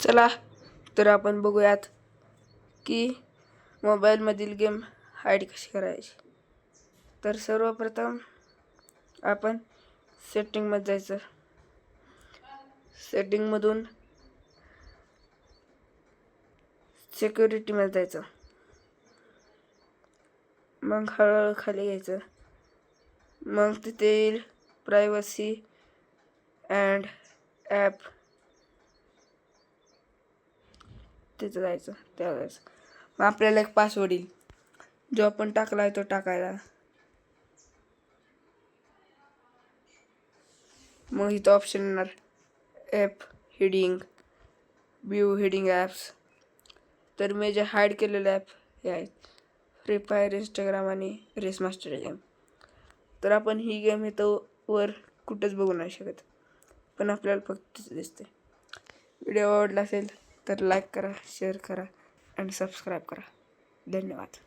चला तर आपण बघूयात की मोबाईलमधील गेम हाईड कशी करायची. तर सर्वप्रथम आपण सेटिंगमध्ये जायचं. सेटिंगमधून सिक्युरिटीमध्ये जायचं. मग हळूहळू खाली घ्यायचं. मग तिथे येईल प्रायव्हसी अँड ॲप, तिथं जायचं. त्यावेळेस मग आपल्याला एक पासवर्ड येईल, जो आपण टाकला आहे तो टाकायला. मग इथं ऑप्शन येणार app heading, view heading apps. तर मी जे हाईड केलेले ॲप हे आहेत फ्री फायर, इंस्टाग्राम आणि रेस मास्टर गेम. तर आपण ही गेम इथं वर कुठंच बघू नाही शकत, पण आपल्याला फक्त दिसते. व्हिडिओ आवडला असेल तर लाईक करा, शेअर करा आणि सबस्क्राईब करा. धन्यवाद.